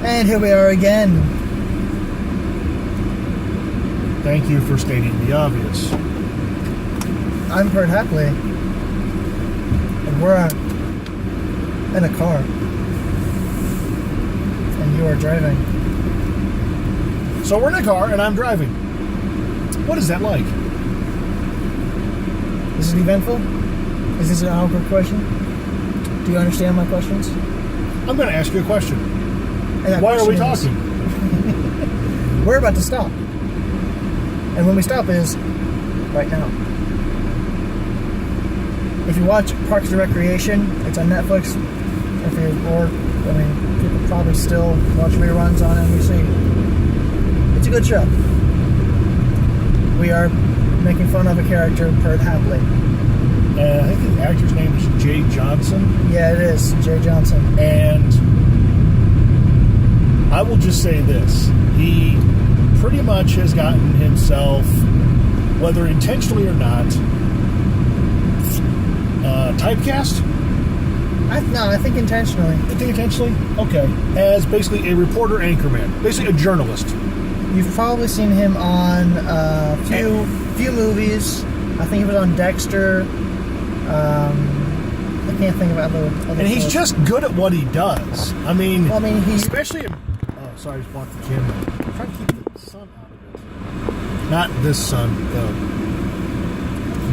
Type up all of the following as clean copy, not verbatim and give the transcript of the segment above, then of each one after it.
And here we are again. Thank you for stating the obvious. I'm Bert Hapley. And we're in a car. And you are driving. So we're in a car and I'm driving. What is that like? Is it eventful? Is this an awkward question? Do you understand my questions? I'm going to ask you a question. Why are we talking? We're about to stop. And when we stop is right now. If you watch Parks and Recreation, it's on Netflix. If you're bored, people probably still watch reruns on NBC. It's a good show. We are making fun of a character, Bert Hapley. I think the actor's name is Jay Johnson. Yeah, it is, Jay Johnson. And I will just say this. He pretty much has gotten himself, whether intentionally or not, typecast? I think intentionally. I think intentionally? Okay. As basically a reporter anchorman. Basically a journalist. You've probably seen him on a few movies. I think he was on Dexter. I can't think of other and he's shows. just good at what he does. He's especially... Oh, sorry, I just blocked the camera. I'm trying to keep the sun out of it. Not this sun,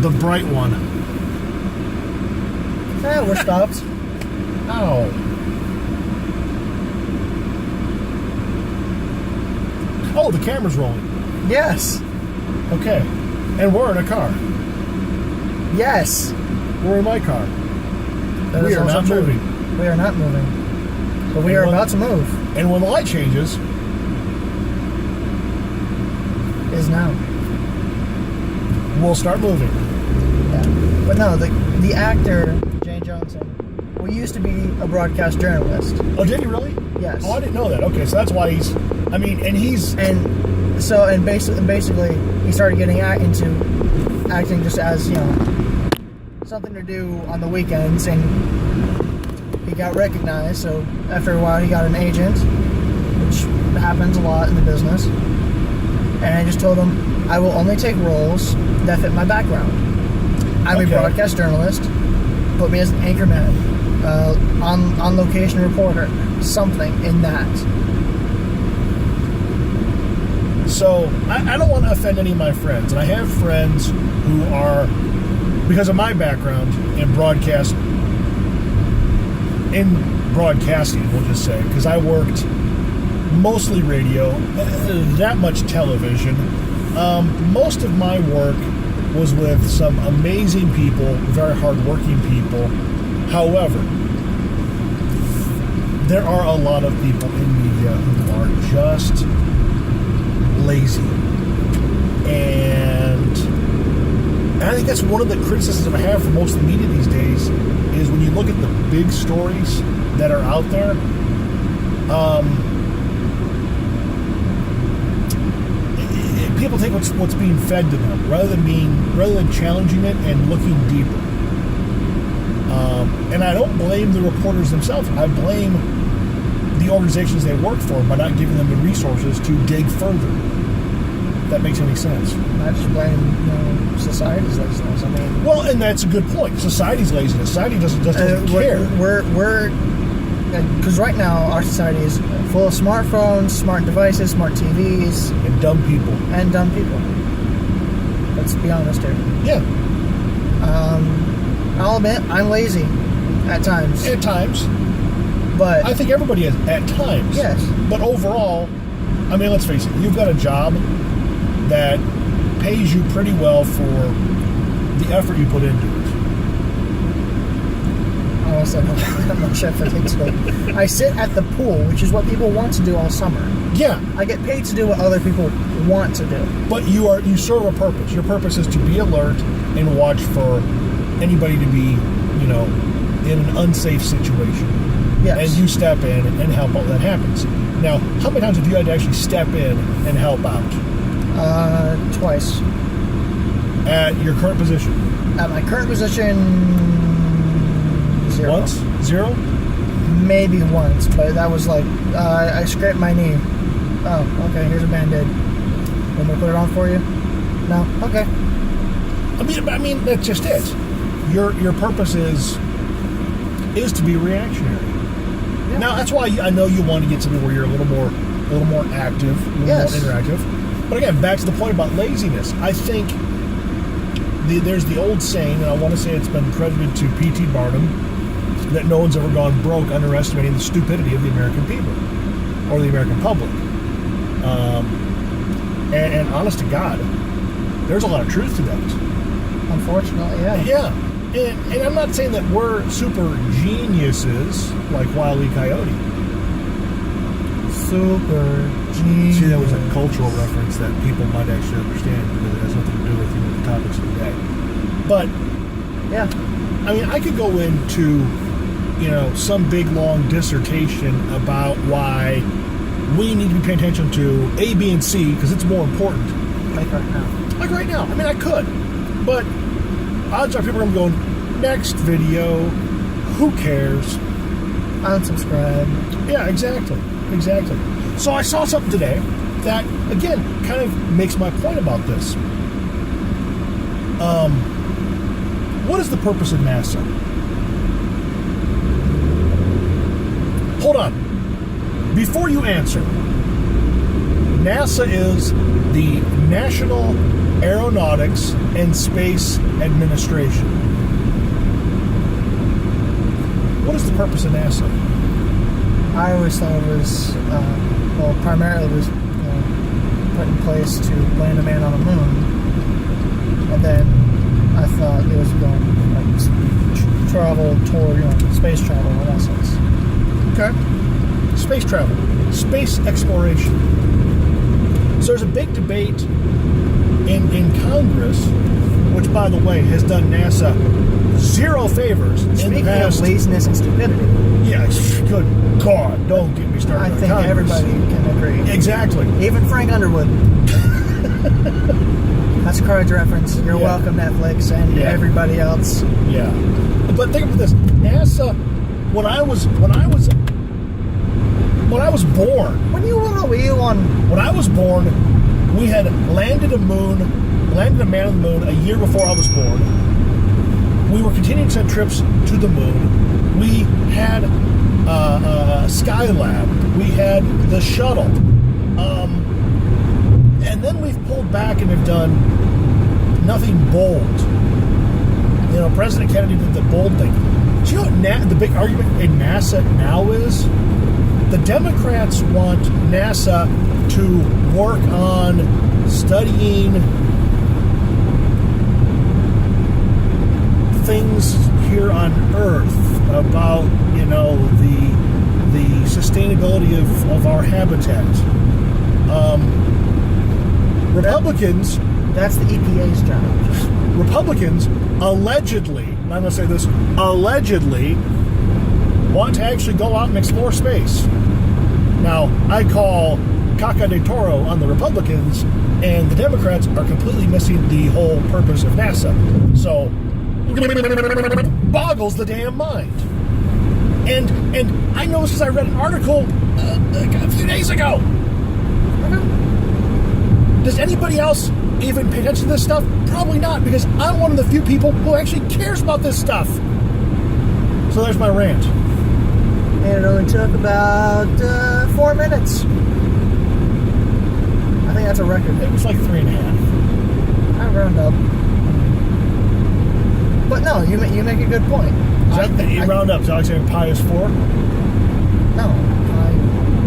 the bright one. We're stopped. Ow. Oh, the camera's rolling. Yes. Okay. And we're in a car. Yes. We're in my car. That We is are also not true. moving. We are not moving. But we are about to move. And when the light changes... Is now. We'll start moving. Yeah. But no, the actor, Jay Johnson, we used to be a broadcast journalist. Oh, did he really? Yes. Oh, I didn't know that. Okay, so that's why he's... Basically, he started getting into acting just as, something to do on the weekends, and he got recognized. So after a while, he got an agent, which happens a lot in the business. And I just told him, I will only take roles that fit my background. I'm a broadcast journalist. Put me as an anchorman, on location reporter, something in that. So, I don't want to offend any of my friends. And I have friends who are, because of my background in broadcasting, we'll just say, because I worked mostly radio, that much television. Most of my work was with some amazing people, very hardworking people. However, there are a lot of people in media who are just lazy. And I think that's one of the criticisms I have for most of the media these days is when you look at the big stories that are out there, people take what's being fed to them rather than challenging it and looking deeper. And I don't blame the reporters themselves. I blame the organizations they work for by not giving them the resources to dig further. If that makes any sense. I just blame society's laziness. Well, and that's a good point. Society's laziness. Society doesn't care. We're because right now our society is full of smartphones, smart devices, smart TVs, and dumb people. Let's be honest here. Yeah. I'll admit I'm lazy at times. At times. But I think everybody is at times. Yes. But overall, let's face it. You've got a job that pays you pretty well for the effort you put into it. Oh, I said how much effort into it. I sit at the pool, which is what people want to do all summer. Yeah. I get paid to do what other people want to do. But you serve a purpose. Your purpose is to be alert and watch for anybody to be, in an unsafe situation. Yes. And you step in and help out when that happens. Now, how many times have you had to actually step in and help out? Twice. At your current position? At my current position, 0. Once? 0? maybe once, but that was like I scraped my knee. Oh, okay. Here's a Band-Aid. Want me to put it on for you? No. Okay. I mean, that's just it. Your purpose is to be reactionary. Yeah. Now, that's why I know you want to get something where you're a little more active, a little Yes. more interactive. But again, back to the point about laziness. I think there's the old saying, and I want to say it's been credited to P.T. Barnum, that no one's ever gone broke underestimating the stupidity of the American people or the American public. And honest to God, there's a lot of truth to that. Unfortunately, yeah. Yeah, and I'm not saying that we're super geniuses like Wile E. Coyote. Super genius. See, that was a cultural reference that people might actually understand because it has nothing to do with the topics of the day. But Yeah. I mean, I could go into some big long dissertation about why we need to be paying attention to A, B, and C because it's more important. Like right now. Like right now. I mean, I could, but odds are people are going to go, next video, who cares? Unsubscribe. Yeah, exactly. So I saw something today that, again, kind of makes my point about this. What is the purpose of NASA? Hold on. Before you answer, NASA is the National Aeronautics and Space Administration. What is the purpose of NASA? I always thought it was, primarily it was put in place to land a man on the moon. And then I thought it was going like travel toward, space travel in essence. Okay. Space travel, space exploration. So there's a big debate in Congress, which, by the way, has done NASA zero favors in the Speaking past. of laziness and stupidity, Yeah, good God, don't get me started. I on think Congress. everybody can agree. Exactly. Even Frank Underwood. That's a Cards reference. You're Yeah. welcome, Netflix, and Yeah. everybody else. Yeah. But think about this. NASA, when I was born, When you on When I was born, we had landed a man on the moon a year before I was born. We were continuing to send trips to the moon. We had Skylab. We had the shuttle. And then we've pulled back and have done nothing bold. President Kennedy did the bold thing. Do you know what the big argument in NASA now is? The Democrats want NASA to work on studying things here on Earth about, the sustainability of our habitat. Republicans, That's the EPA's job. Republicans allegedly, and I'm going to say this, allegedly want to actually go out and explore space. Now, I call caca de toro on the Republicans, and the Democrats are completely missing the whole purpose of NASA. So, boggles the damn mind. And I know this because I read an article a few days ago. Does anybody else even pay attention to this stuff? Probably not, because I'm one of the few people who actually cares about this stuff. So there's my rant. And it only took about 4 minutes. I think that's a record. It was like 3.5. I round up. But no, you make a good point. You round up. So Alexander Pi is 4? No, I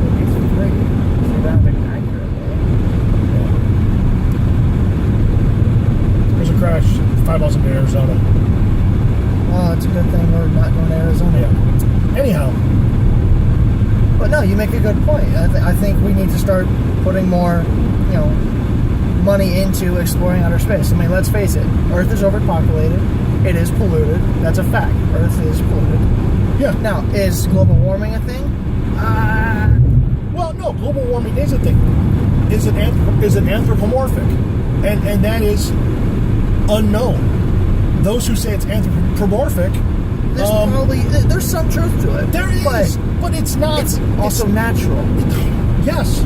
would be 3. If you round it accurately. There's a crash. 5 miles into Arizona. Well, it's a good thing we're not going to Arizona. Yeah. Anyhow. But no, you make a good point. I think we need to start putting more, money into exploring outer space. I mean, let's face it. Earth is overpopulated. It is polluted. That's a fact. Earth is polluted. Yeah. Now, is global warming a thing? Well, no. Global warming is a thing. Is it anthropomorphic? And that is unknown. Those who say it's anthropomorphic there's probably there's some truth to it. There is, but it's not. It's also natural. Yes.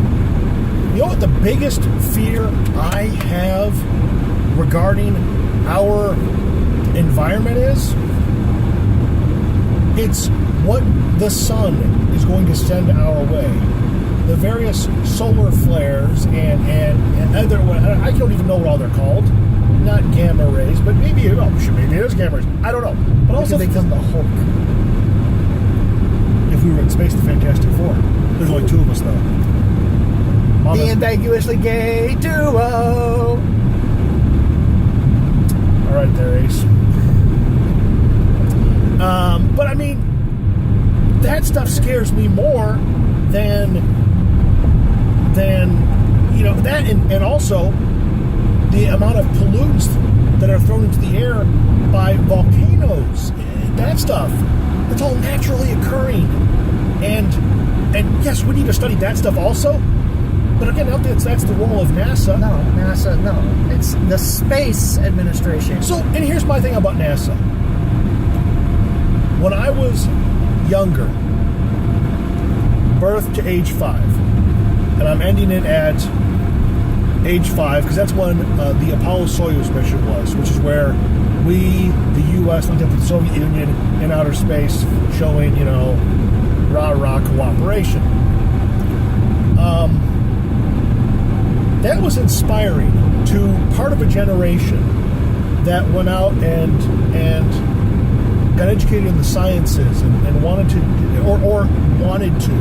You know what the biggest fear I have regarding our environment is? It's what the sun is going to send our way. The various solar flares and other, I don't even know what all they're called. Not gamma rays, but maybe it is gamma rays. I don't know. But also become the Hulk. If we were in space, the Fantastic Four. There's only two of us though. The ambiguously gay duo. All right, there, Ace. But I mean, that stuff scares me more than that, and also the amount of pollutants that are thrown into the air by volcanoes. That stuff, it's all naturally occurring, and yes, we need to study that stuff also. But again, that's the role of NASA. No, it's the Space Administration. So, and here's my thing about NASA. When I was younger, birth to age 5, and I'm ending it at age 5 because that's when the Apollo-Soyuz mission was, which is where we, the U.S., went up with the Soviet Union in outer space, showing, rah-rah cooperation. That was inspiring to part of a generation that went out and got educated in the sciences and wanted to, or wanted to.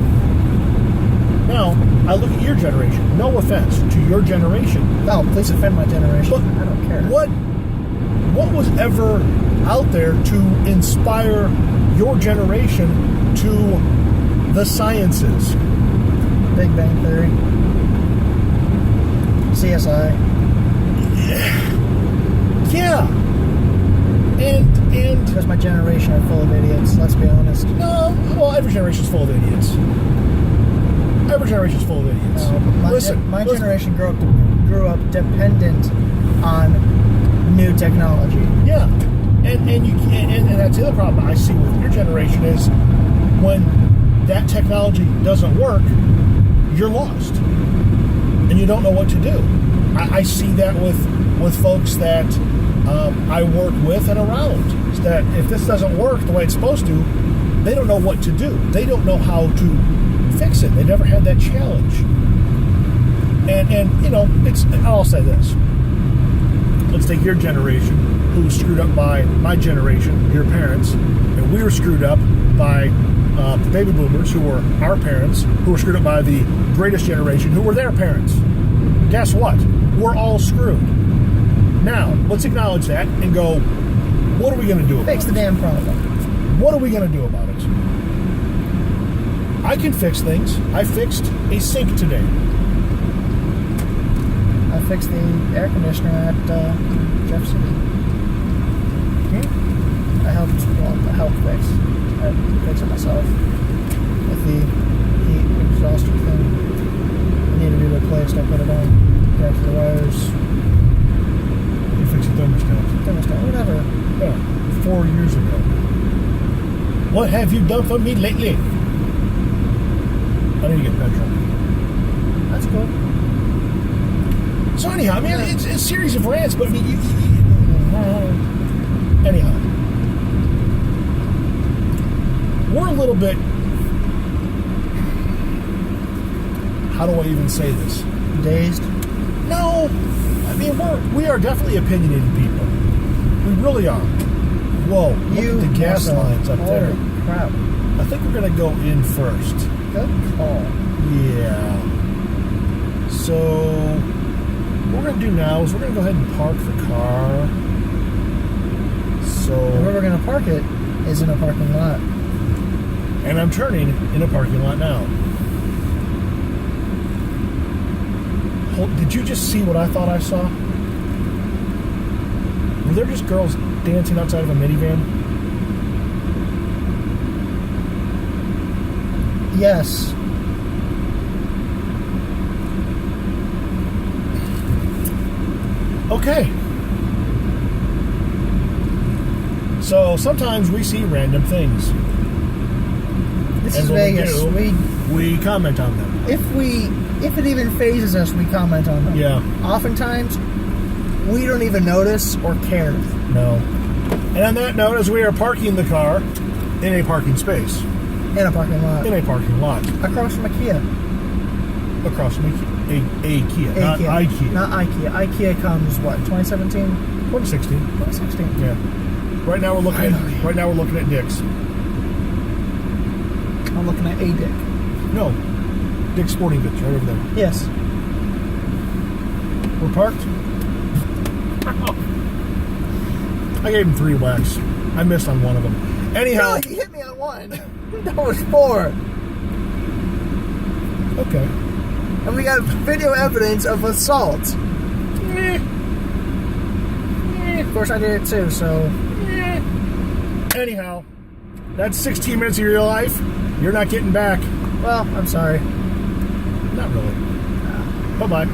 Now, I look at your generation. No offense to your generation. No, please offend my generation. But I don't care. What was ever out there to inspire your generation to the sciences? Big Bang Theory. CSI. Yeah. And because my generation are full of idiots, let's be honest. No, well, every generation's full of idiots. Every generation's full of idiots. My generation grew up dependent on new technology. Yeah. And that's the other problem I see with your generation is when that technology doesn't work, you're lost. And you don't know what to do. I see that with folks that I work with and around. That if this doesn't work the way it's supposed to, they don't know what to do. They don't know how to fix it. They never had that challenge. And I'll say this. Let's take your generation, who was screwed up by my generation, your parents, and we were screwed up by the baby boomers, who were our parents, who were screwed up by the greatest generation, who were their parents. Guess what? We're all screwed. Now, let's acknowledge that and go, what are we going to do about it? Fix the damn problem. What are we going to do about it? I can fix things. I fixed a sink today. I fixed the air conditioner at Jeff City. I helped fix. I fixed it myself with the heat exhauster thing. It needed to be replaced. I put it on, connected the wires. You fixed the Thermostat, whatever. Yeah, 4 years ago. What have you done for me lately? I need to get petrol. That's cool. So anyhow, I mean, it's a series of rants, but I mean, anyhow, we're a little bit. How do I even say this? Dazed? No, I mean we are definitely opinionated people. We really are. Whoa! Look at the gas lines up there. Holy crap! I think we're gonna go in first. Good call. Yeah. So what we're going to do now is we're going to go ahead and park the car. So and where we're going to park it is in a parking lot. And I'm turning in a parking lot now. Did you just see what I thought I saw? Were there just girls dancing outside of a minivan? Yes. Okay. So sometimes we see random things. This And is when Vegas. we we comment on them. If it even phases us, we comment on them. Yeah. Oftentimes, we don't even notice or care. No. And on that note, as we are parking the car in a parking space, In a parking lot. in a parking lot, Across from IKEA. across from a Kia, not IKEA. IKEA. Not IKEA. IKEA comes, what, 2017? 2016. 2016. Yeah. Right now we're looking Finally. at Dick's. I'm looking at a dick. No. Dick's Sporting Goods, right over there. Yes. We're parked. I gave him 3 whacks. I missed on one of them. Anyhow. No, you hit me on one. That was 4. Okay. And we got video evidence of assault. Of course, I did it too, so. Anyhow, that's 16 minutes of your life you're not getting back. Well, I'm sorry. Not really. Bye-bye.